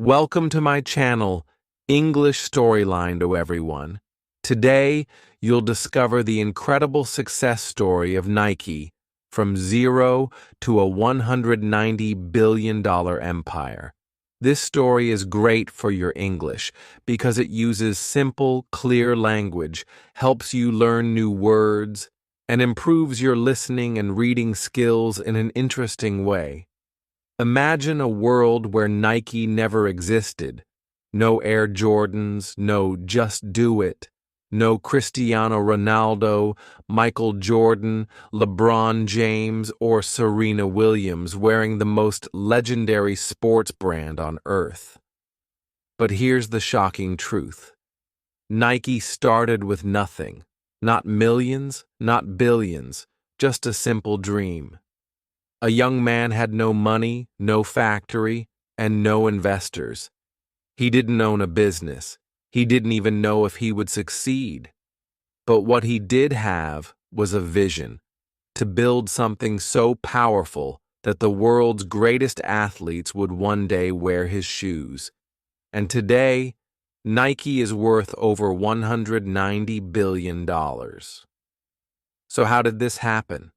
Welcome to my channel, English Storyline to everyone. Today, you'll discover the incredible success story of Nike from zero to a $190 billion empire. This story is great for your English because it uses simple, clear language, helps you learn new words, and improves your listening and reading skills in an interesting way. Imagine a world where Nike never existed. No Air Jordans, no Just Do It, no Cristiano Ronaldo, Michael Jordan, LeBron James, or Serena Williams wearing the most legendary sports brand on earth. But here's the shocking truth. Nike started with nothing. Not millions, not billions, just a simple dream. A young man had no money, no factory, and no investors. He didn't own a business. He didn't even know if he would succeed. But what he did have was a vision to build something so powerful that the world's greatest athletes would one day wear his shoes. And today, Nike is worth over $190 billion. So how did this happen?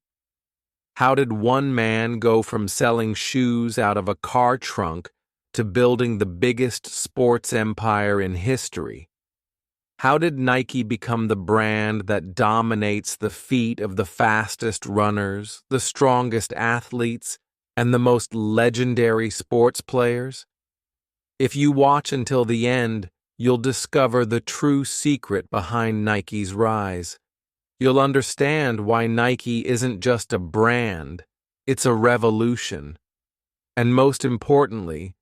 How did one man go from selling shoes out of a car trunk to building the biggest sports empire in history? How did Nike become the brand that dominates the feet of the fastest runners, the strongest athletes, and the most legendary sports players? If you watch until the end, you'll discover the true secret behind Nike's rise. You'll understand why Nike isn't just a brand, it's a revolution. And most importantly,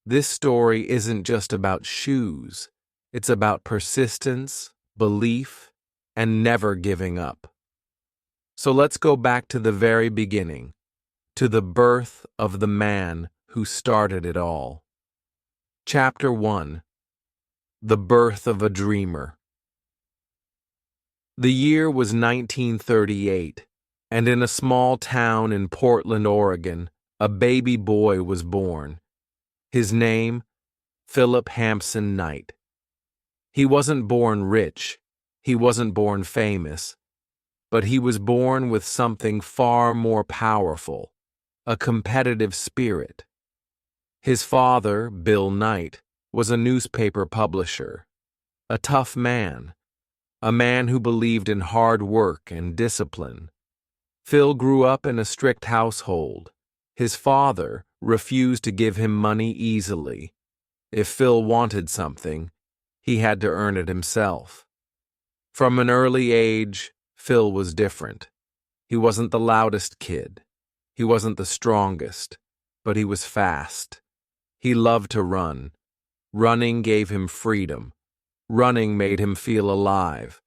this story isn't just about shoes, it's about persistence, belief, and never giving up. So let's go back to the very beginning, to the birth of the man who started it all. Chapter 1: The Birth of a Dreamer. The year was 1938, and in a small town in Portland, Oregon, a baby boy was born. His name, Philip Hampson Knight. He wasn't born rich, he wasn't born famous, but he was born with something far more powerful, a competitive spirit. His father, Bill Knight, was a newspaper publisher, a tough man, a man who believed in hard work and discipline. Phil grew up in a strict household. His father refused to give him money easily. If Phil wanted something, he had to earn it himself. From an early age, Phil was different. He wasn't the loudest kid. He wasn't the strongest, but he was fast. He loved to run. Running gave him freedom. Running made him feel alive.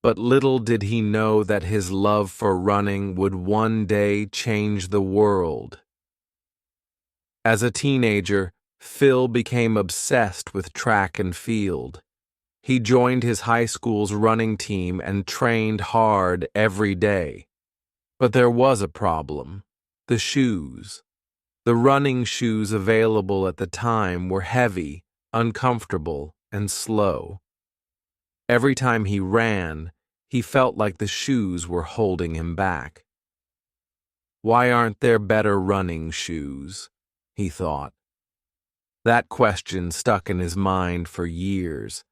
But little did he know that his love for running would one day change the world. As a teenager, Phil became obsessed with track and field. He joined his high school's running team and trained hard every day. But there was a problem: the shoes. The running shoes available at the time were heavy, uncomfortable, and slow. Every time he ran, he felt like the shoes were holding him back. Why aren't there better running shoes? He thought. That question stuck in his mind for years,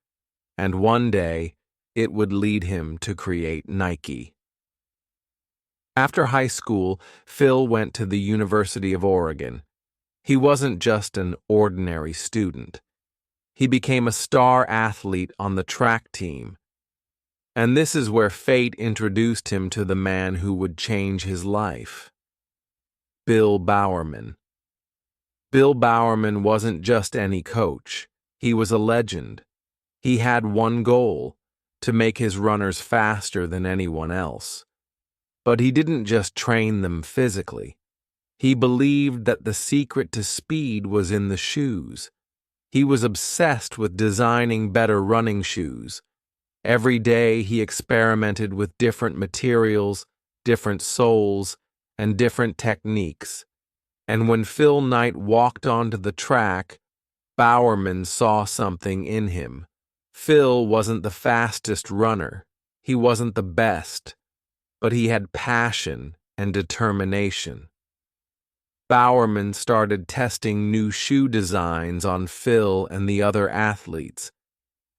and one day it would lead him to create Nike. After high school, Phil went to the University of Oregon. He wasn't just an ordinary student. He became a star athlete on the track team. And this is where fate introduced him to the man who would change his life: Bill Bowerman. Bill Bowerman wasn't just any coach. He was a legend. He had one goal: to make his runners faster than anyone else. But he didn't just train them physically. He believed that the secret to speed was in the shoes. He was obsessed with designing better running shoes. Every day he experimented with different materials, different soles, and different techniques. And when Phil Knight walked onto the track, Bowerman saw something in him. Phil wasn't the fastest runner. He wasn't the best, but he had passion and determination. Bowerman started testing new shoe designs on Phil and the other athletes,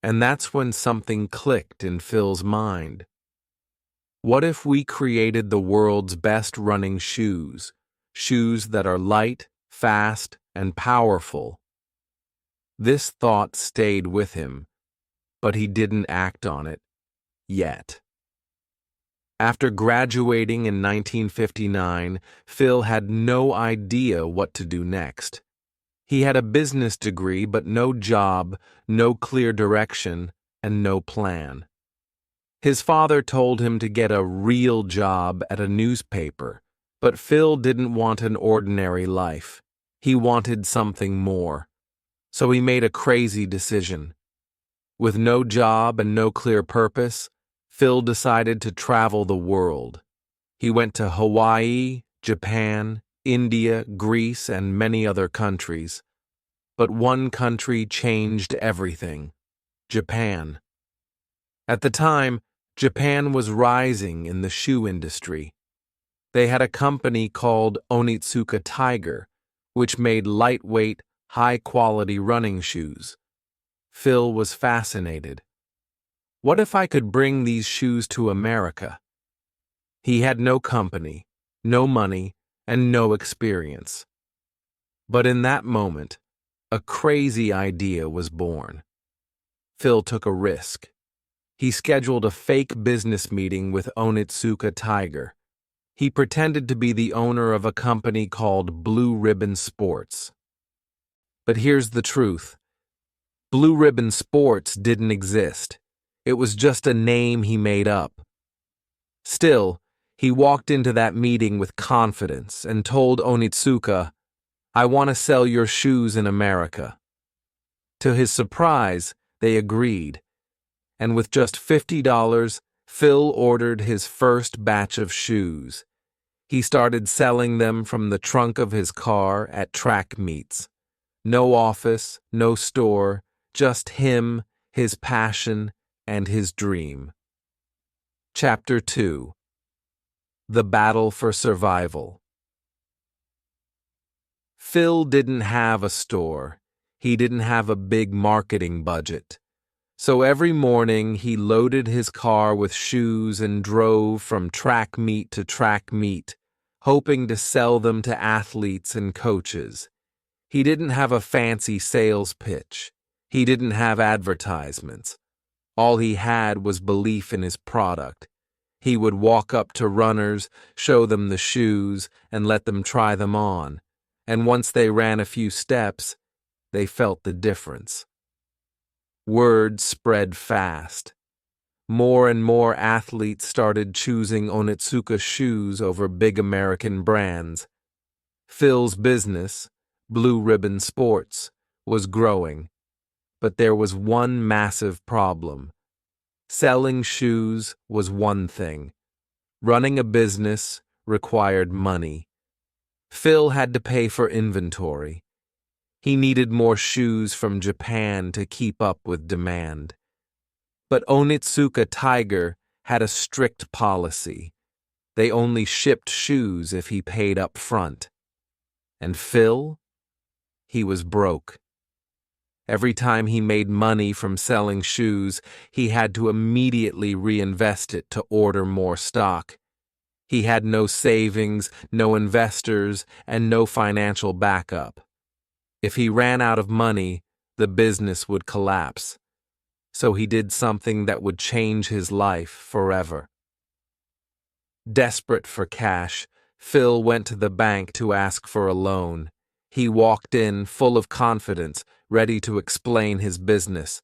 and that's when something clicked in Phil's mind. What if we created the world's best running shoes, shoes that are light, fast, and powerful? This thought stayed with him, but he didn't act on it yet. After graduating in 1959, Phil had no idea what to do next. He had a business degree, but no job, no clear direction, and no plan. His father told him to get a real job at a newspaper, but Phil didn't want an ordinary life. He wanted something more. So he made a crazy decision. With no job and no clear purpose, Phil decided to travel the world. He went to Hawaii, Japan, India, Greece, and many other countries. But one country changed everything: Japan. At the time, Japan was rising in the shoe industry. They had a company called Onitsuka Tiger, which made lightweight, high-quality running shoes. Phil was fascinated. What if I could bring these shoes to America? He had no company, no money, and no experience. But in that moment, a crazy idea was born. Phil took a risk. He scheduled a fake business meeting with Onitsuka Tiger. He pretended to be the owner of a company called Blue Ribbon Sports. But here's the truth. Blue Ribbon Sports didn't exist. It was just a name he made up. Still, he walked into that meeting with confidence and told Onitsuka, "I want to sell your shoes in America." To his surprise, they agreed. And with just $50, Phil ordered his first batch of shoes. He started selling them from the trunk of his car at track meets. No office, no store, just him, his passion, and his dream. Chapter 2. The Battle for Survival. Phil didn't have a store. He didn't have a big marketing budget. So every morning he loaded his car with shoes and drove from track meet to track meet, hoping to sell them to athletes and coaches. He didn't have a fancy sales pitch. He didn't have advertisements. All he had was belief in his product. He would walk up to runners, show them the shoes, and let them try them on. And once they ran a few steps, they felt the difference. Word spread fast. More and more athletes started choosing Onitsuka shoes over big American brands. Phil's business, Blue Ribbon Sports, was growing. But there was one massive problem. Selling shoes was one thing. Running a business required money. Phil had to pay for inventory. He needed more shoes from Japan to keep up with demand. But Onitsuka Tiger had a strict policy. They only shipped shoes if he paid up front. And Phil? He was broke. Every time he made money from selling shoes, he had to immediately reinvest it to order more stock. He had no savings, no investors, and no financial backup. If he ran out of money, the business would collapse. So he did something that would change his life forever. Desperate for cash, Phil went to the bank to ask for a loan. He walked in full of confidence, ready to explain his business.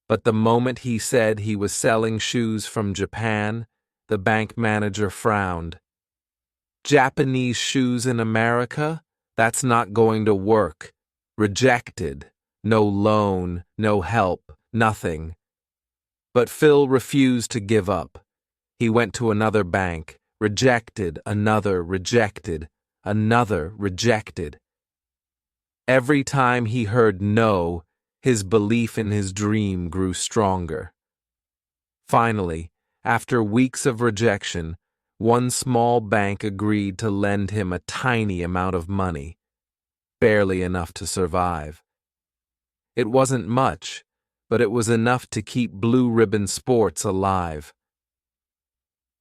But the moment he said he was selling shoes from Japan, the bank manager frowned. "Japanese shoes in America? That's not going to work. Rejected. No loan, no help, nothing." But Phil refused to give up. He went to another bank, rejected, another, rejected, another, rejected. Every time he heard no, his belief in his dream grew stronger. Finally, after weeks of rejection, one small bank agreed to lend him a tiny amount of money, barely enough to survive. It wasn't much, but it was enough to keep Blue Ribbon Sports alive.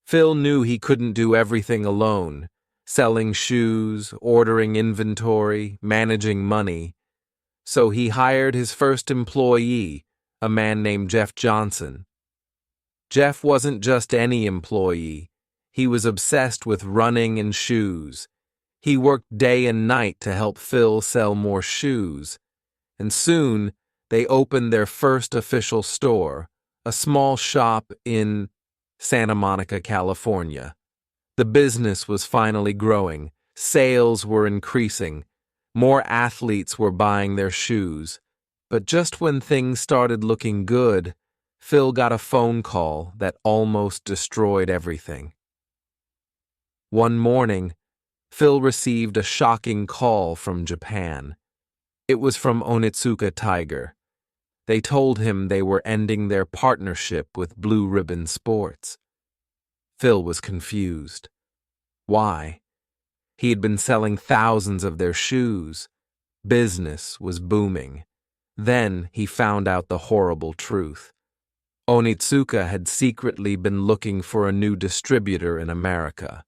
Phil knew he couldn't do everything alone, selling shoes, ordering inventory, managing money. So he hired his first employee, a man named Jeff Johnson. Jeff wasn't just any employee. He was obsessed with running and shoes. He worked day and night to help Phil sell more shoes. And soon, they opened their first official store, a small shop in Santa Monica, California. The business was finally growing. Sales were increasing. More athletes were buying their shoes. But just when things started looking good, Phil got a phone call that almost destroyed everything. One morning, Phil received a shocking call from Japan. It was from Onitsuka Tiger. They told him they were ending their partnership with Blue Ribbon Sports. Phil was confused. Why? He had been selling thousands of their shoes. Business was booming. Then he found out the horrible truth. Onitsuka had secretly been looking for a new distributor in America.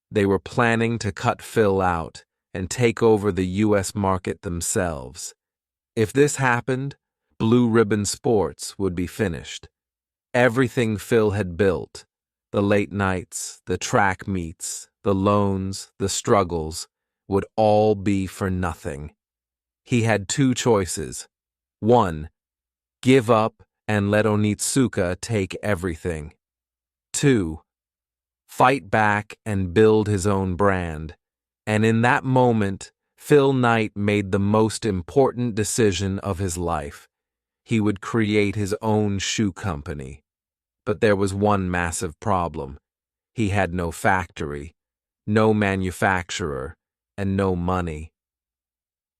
They were planning to cut Phil out and take over the U.S. market themselves. If this happened, Blue Ribbon Sports would be finished. Everything Phil had built, the late nights, the track meets, the loans, the struggles, would all be for nothing. He had two choices. One, give up and let Onitsuka take everything. Two, fight back and build his own brand. And in that moment, Phil Knight made the most important decision of his life. He would create his own shoe company. But there was one massive problem. He had no factory, no manufacturer, and no money.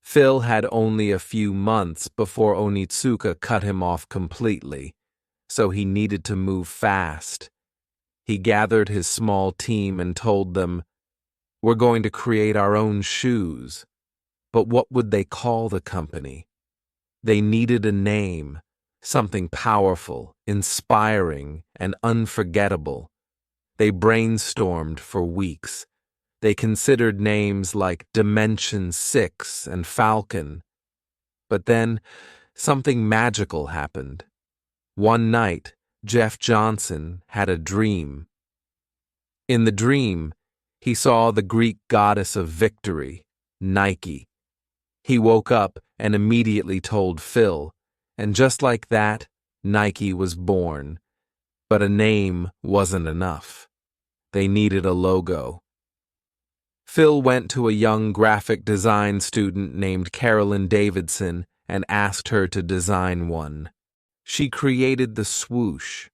Phil had only a few months before Onitsuka cut him off completely, so he needed to move fast. He gathered his small team and told them, "We're going to create our own shoes." But what would they call the company? They needed a name, something powerful, inspiring, and unforgettable. They brainstormed for weeks. They considered names like Dimension 6 and Falcon. But then, something magical happened. One night, Jeff Johnson had a dream. In the dream, he saw the Greek goddess of victory, Nike. He woke up and immediately told Phil, and just like that, Nike was born. But a name wasn't enough. They needed a logo. Phil went to a young graphic design student named Carolyn Davidson and asked her to design one. She created the swoosh,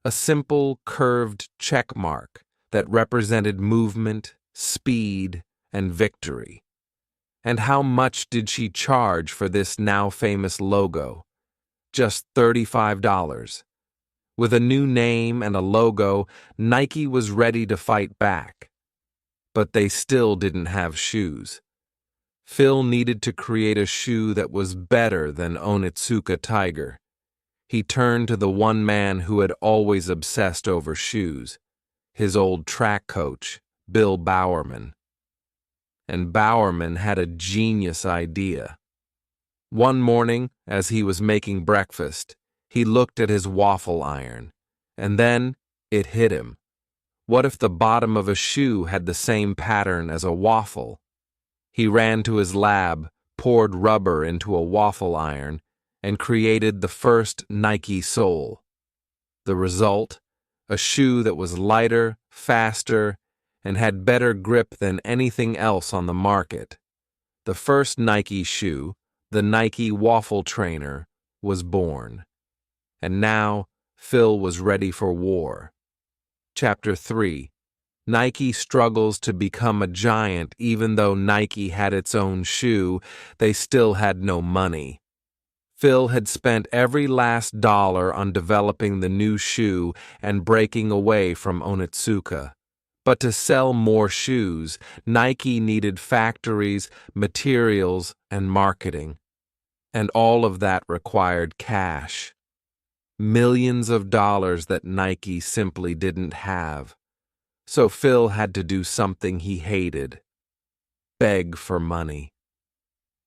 a simple curved check mark that represented movement, speed, and victory. And how much did she charge for this now famous logo? Just $35. With a new name and a logo, Nike was ready to fight back. But they still didn't have shoes. Phil needed to create a shoe that was better than Onitsuka Tiger. He turned to the one man who had always obsessed over shoes, his old track coach, Bill Bowerman. And Bowerman had a genius idea. One morning, as he was making breakfast, he looked at his waffle iron, and then it hit him. What if the bottom of a shoe had the same pattern as a waffle? He ran to his lab, poured rubber into a waffle iron, and created the first Nike sole. The result? A shoe that was lighter, faster, and had better grip than anything else on the market. The first Nike shoe, the Nike Waffle Trainer, was born. And now, Phil was ready for war. Chapter 3. Nike struggles to become a giant. Even though Nike had its own shoe, they still had no money. Phil had spent every last dollar on developing the new shoe and breaking away from Onitsuka. But to sell more shoes, Nike needed factories, materials, and marketing. And all of that required cash. Millions of dollars that Nike simply didn't have. So Phil had to do something he hated: beg for money.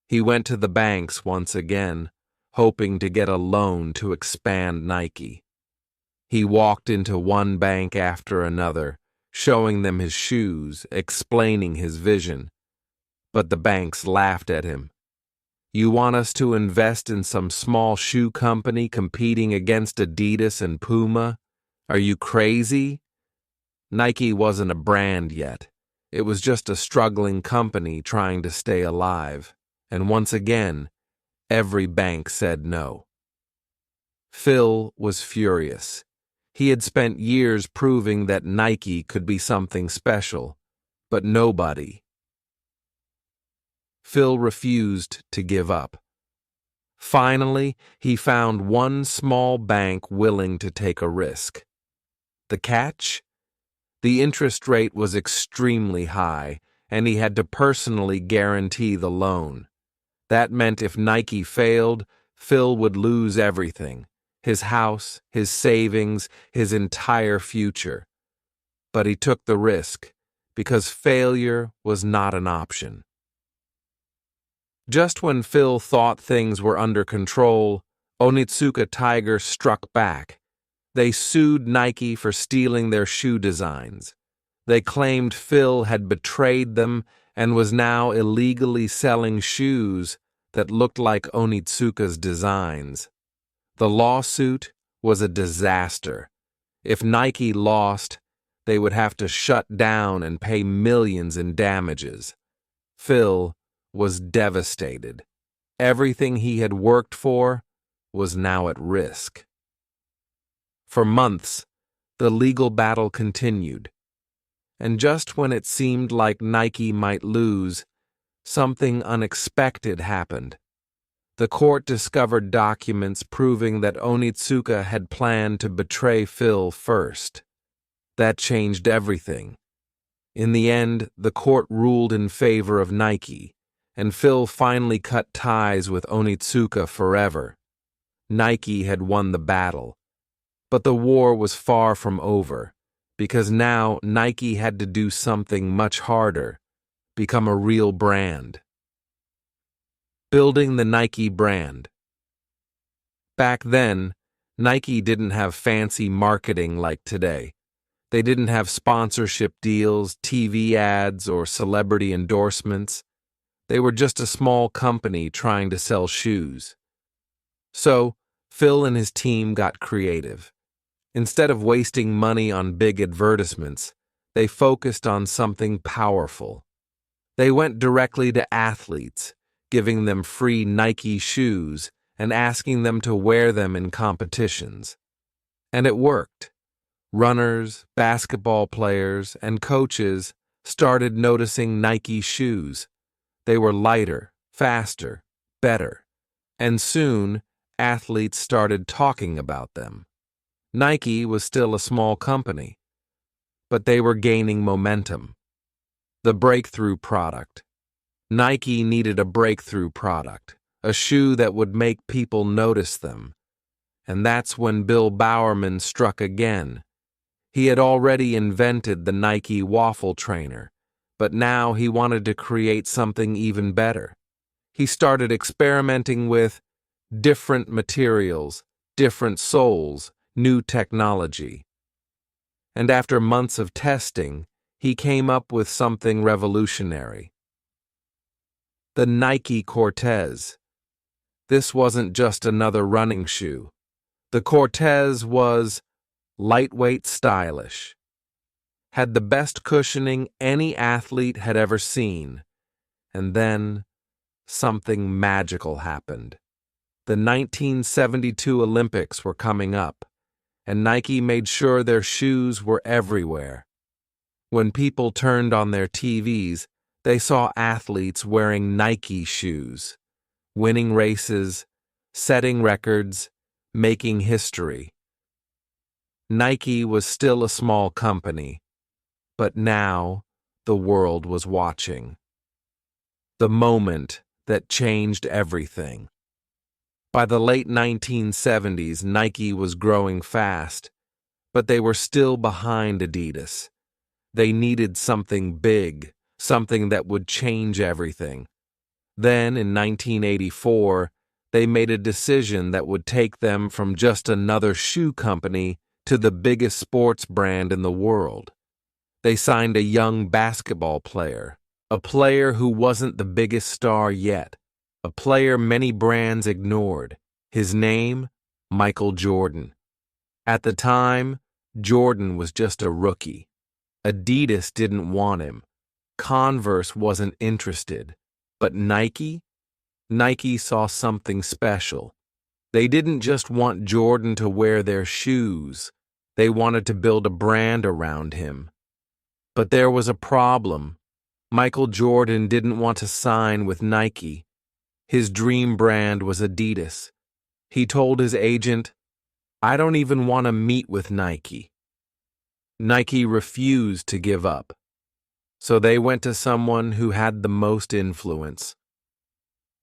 He went to the banks once again, hoping to get a loan to expand Nike. He walked into one bank after another, showing them his shoes, explaining his vision. But the banks laughed at him. "You want us to invest in some small shoe company competing against Adidas and Puma? Are you crazy?" Nike wasn't a brand yet. It was just a struggling company trying to stay alive. And once again, every bank said no. Phil was furious. He had spent years proving that Nike could be something special, but nobody. Phil refused to give up. Finally, he found one small bank willing to take a risk. The catch? The interest rate was extremely high, and he had to personally guarantee the loan. That meant if Nike failed, Phil would lose everything: his house, his savings, his entire future. But he took the risk, because failure was not an option. Just when Phil thought things were under control, Onitsuka Tiger struck back. They sued Nike for stealing their shoe designs. They claimed Phil had betrayed them and was now illegally selling shoes that looked like Onitsuka's designs. The lawsuit was a disaster. If Nike lost, they would have to shut down and pay millions in damages. Phil was devastated. Everything he had worked for was now at risk. For months, the legal battle continued. And just when it seemed like Nike might lose, something unexpected happened. The court discovered documents proving that Onitsuka had planned to betray Phil first. That changed everything. In the end, the court ruled in favor of Nike, and Phil finally cut ties with Onitsuka forever. Nike had won the battle. But the war was far from over, because now Nike had to do something much harder: become a real brand. Building the Nike brand. Back then, Nike didn't have fancy marketing like today. They didn't have sponsorship deals, TV ads, or celebrity endorsements. They were just a small company trying to sell shoes. So, Phil and his team got creative. Instead of wasting money on big advertisements, they focused on something powerful. They went directly to athletes, giving them free Nike shoes and asking them to wear them in competitions. And it worked. Runners, basketball players, and coaches started noticing Nike shoes. They were lighter, faster, better. And soon, athletes started talking about them. Nike was still a small company, but they were gaining momentum. The breakthrough product. Nike needed a breakthrough product, a shoe that would make people notice them. And that's when Bill Bowerman struck again. He had already invented the Nike waffle trainer, but now he wanted to create something even better. He started experimenting with different materials, different soles, new technology. And after months of testing, he came up with something revolutionary. The Nike Cortez. This wasn't just another running shoe. The Cortez was lightweight, stylish, had the best cushioning any athlete had ever seen. And then something magical happened. The 1972 Olympics were coming up, and Nike made sure their shoes were everywhere. When people turned on their TVs, they saw athletes wearing Nike shoes, winning races, setting records, making history. Nike was still a small company, but now the world was watching. The moment that changed everything. By the late 1970s, Nike was growing fast, but they were still behind Adidas. They needed something big, something that would change everything. Then, in 1984, they made a decision that would take them from just another shoe company to the biggest sports brand in the world. They signed a young basketball player, a player who wasn't the biggest star yet, a player many brands ignored. His name, Michael Jordan. At the time, Jordan was just a rookie. Adidas didn't want him. Converse wasn't interested. But Nike? Nike saw something special. They didn't just want Jordan to wear their shoes. They wanted to build a brand around him. But there was a problem. Michael Jordan didn't want to sign with Nike. His dream brand was Adidas. He told his agent, "I don't even want to meet with Nike." Nike refused to give up. So they went to someone who had the most influence.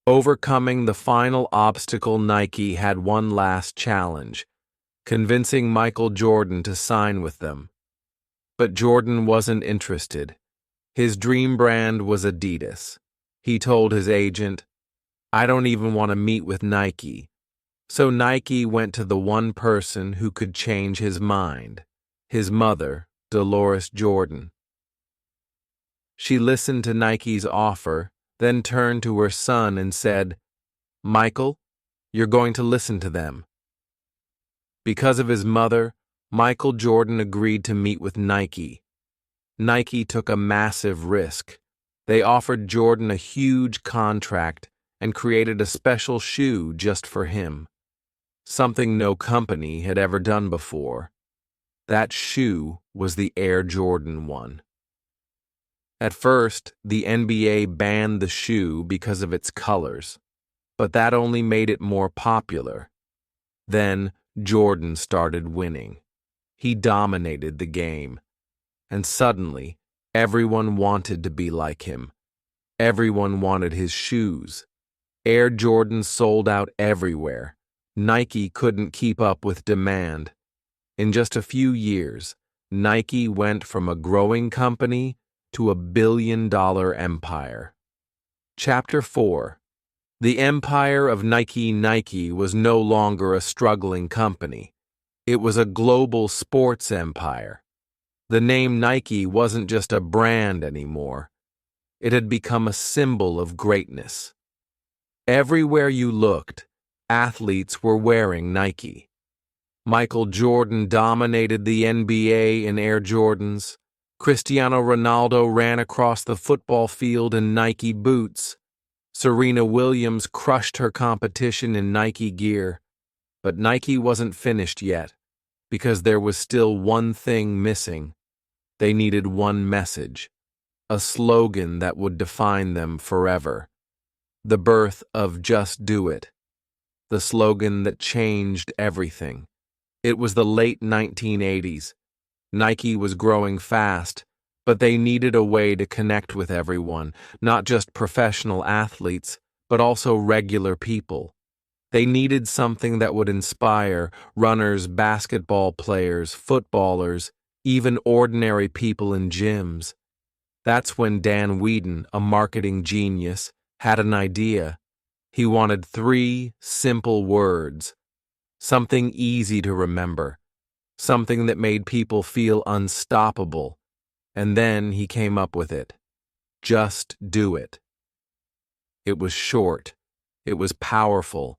Overcoming the final obstacle, Nike had one last challenge, convincing Michael Jordan to sign with them. But Jordan wasn't interested. His dream brand was Adidas. He told his agent, "I don't even want to meet with Nike." So Nike went to the one person who could change his mind, his mother, Dolores Jordan. She listened to Nike's offer, then turned to her son and said, "Michael, you're going to listen to them." Because of his mother, Michael Jordan agreed to meet with Nike. Nike took a massive risk. They offered Jordan a huge contract and created a special shoe just for him. Something no company had ever done before. That shoe was the Air Jordan 1. At first, the NBA banned the shoe because of its colors, but that only made it more popular. Then, Jordan started winning. He dominated the game. And suddenly, everyone wanted to be like him. Everyone wanted his shoes. Air Jordan sold out everywhere. Nike couldn't keep up with demand. In just a few years, Nike went from a growing company to a billion-dollar empire. Chapter 4. The empire of Nike was no longer a struggling company. It was a global sports empire. The name Nike wasn't just a brand anymore. It had become a symbol of greatness. Everywhere you looked, athletes were wearing Nike. Michael Jordan dominated the NBA in Air Jordans. Cristiano Ronaldo ran across the football field in Nike boots. Serena Williams crushed her competition in Nike gear. But Nike wasn't finished yet, because there was still one thing missing. They needed one message, a slogan that would define them forever. The birth of Just Do It, the slogan that changed everything. It was the late 1980s. Nike was growing fast, but they needed a way to connect with everyone, not just professional athletes, but also regular people. They needed something that would inspire runners, basketball players, footballers, even ordinary people in gyms. That's when Dan Whedon, a marketing genius, had an idea. He wanted 3 simple words, something easy to remember, something that made people feel unstoppable. And then he came up with it. Just do it. It was short. It was powerful.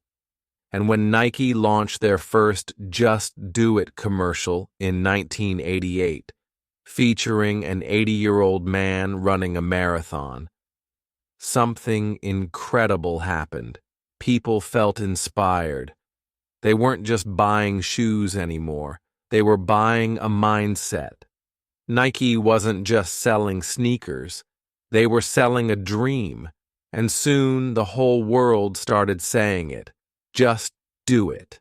And when Nike launched their first Just Do It commercial in 1988, featuring an 80-year-old man running a marathon, something incredible happened. People felt inspired. They weren't just buying shoes anymore. They were buying a mindset. Nike wasn't just selling sneakers, they were selling a dream, and soon the whole world started saying it. Just do it.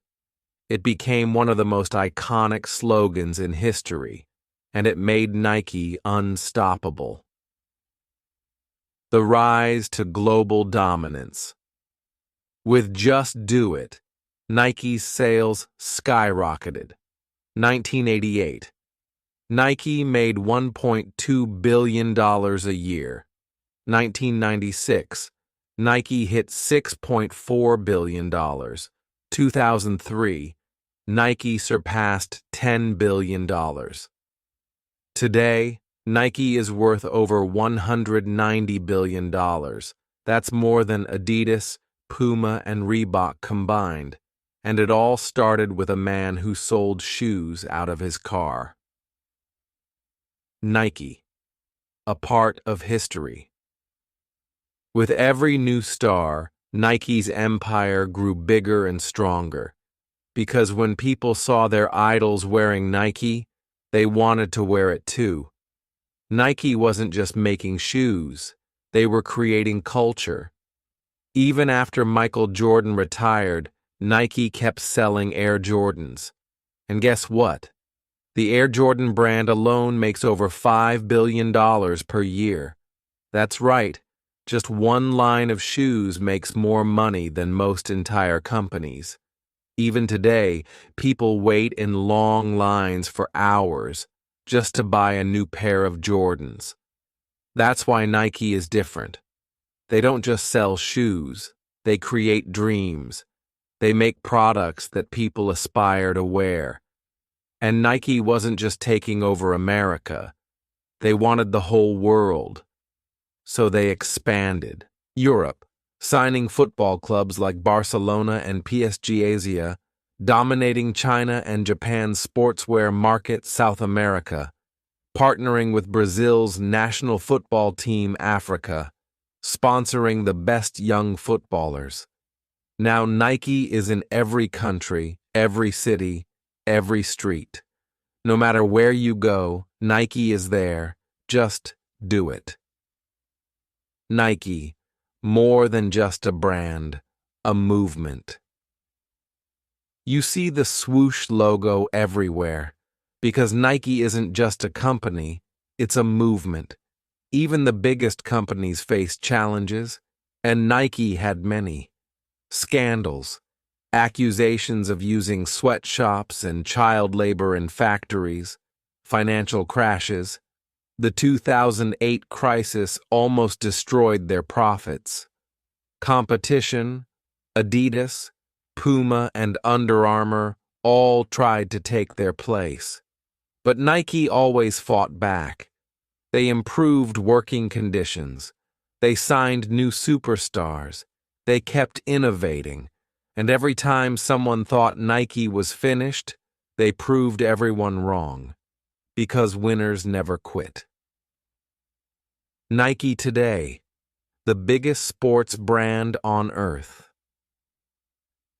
It became one of the most iconic slogans in history, and it made Nike unstoppable. The rise to global dominance. With Just Do It, Nike's sales skyrocketed. 1988. Nike made $1.2 billion a year. 1996. Nike hit $6.4 billion. 2003. Nike surpassed $10 billion. Today, Nike is worth over $190 billion. That's more than Adidas, Puma, and Reebok combined. And it all started with a man who sold shoes out of his car. Nike, a part of history. With every new star, Nike's empire grew bigger and stronger. Because when people saw their idols wearing Nike, they wanted to wear it too. Nike wasn't just making shoes, they were creating culture. Even after Michael Jordan retired, Nike kept selling Air Jordans. And guess what? The Air Jordan brand alone makes over $5 billion per year. That's right, just one line of shoes makes more money than most entire companies. Even today, people wait in long lines for hours just to buy a new pair of Jordans. That's why Nike is different. They don't just sell shoes, they create dreams. They make products that people aspire to wear. And Nike wasn't just taking over America. They wanted the whole world. So they expanded. Europe, signing football clubs like Barcelona and PSG Asia, dominating China and Japan's sportswear market South America, partnering with Brazil's national football team Africa, sponsoring the best young footballers. Now Nike is in every country, every city, every street. No matter where you go, Nike is there. Just do it. Nike, more than just a brand, a movement. You see the swoosh logo everywhere, because Nike isn't just a company, it's a movement. Even the biggest companies face challenges, and Nike had many. Scandals, accusations of using sweatshops and child labor in factories, financial crashes. The 2008 crisis almost destroyed their profits. Competition, Adidas, Puma, and Under Armour all tried to take their place. But Nike always fought back. They improved working conditions. They signed new superstars. They kept innovating. And every time someone thought Nike was finished, they proved everyone wrong. Because winners never quit. Nike today, the biggest sports brand on earth.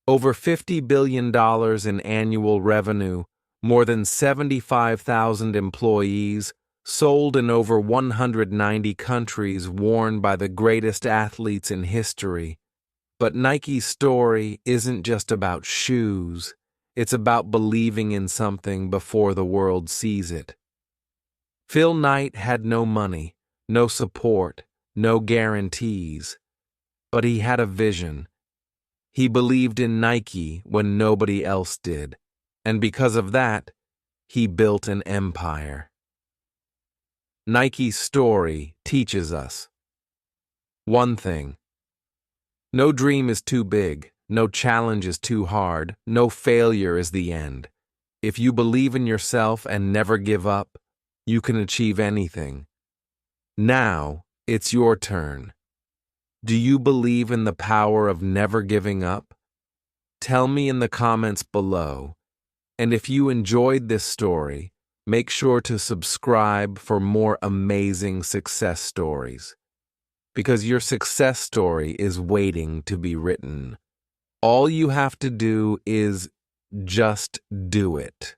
Over $50 billion in annual revenue, more than 75,000 employees, sold in over 190 countries, worn by the greatest athletes in history. But Nike's story isn't just about shoes, it's about believing in something before the world sees it. Phil Knight had no money, no support, no guarantees, but he had a vision. He believed in Nike when nobody else did, and because of that, he built an empire. Nike's story teaches us one thing. No dream is too big, no challenge is too hard, no failure is the end. If you believe in yourself and never give up, you can achieve anything. Now, it's your turn. Do you believe in the power of never giving up? Tell me in the comments below. And if you enjoyed this story, make sure to subscribe for more amazing success stories. Because your success story is waiting to be written. All you have to do is just do it.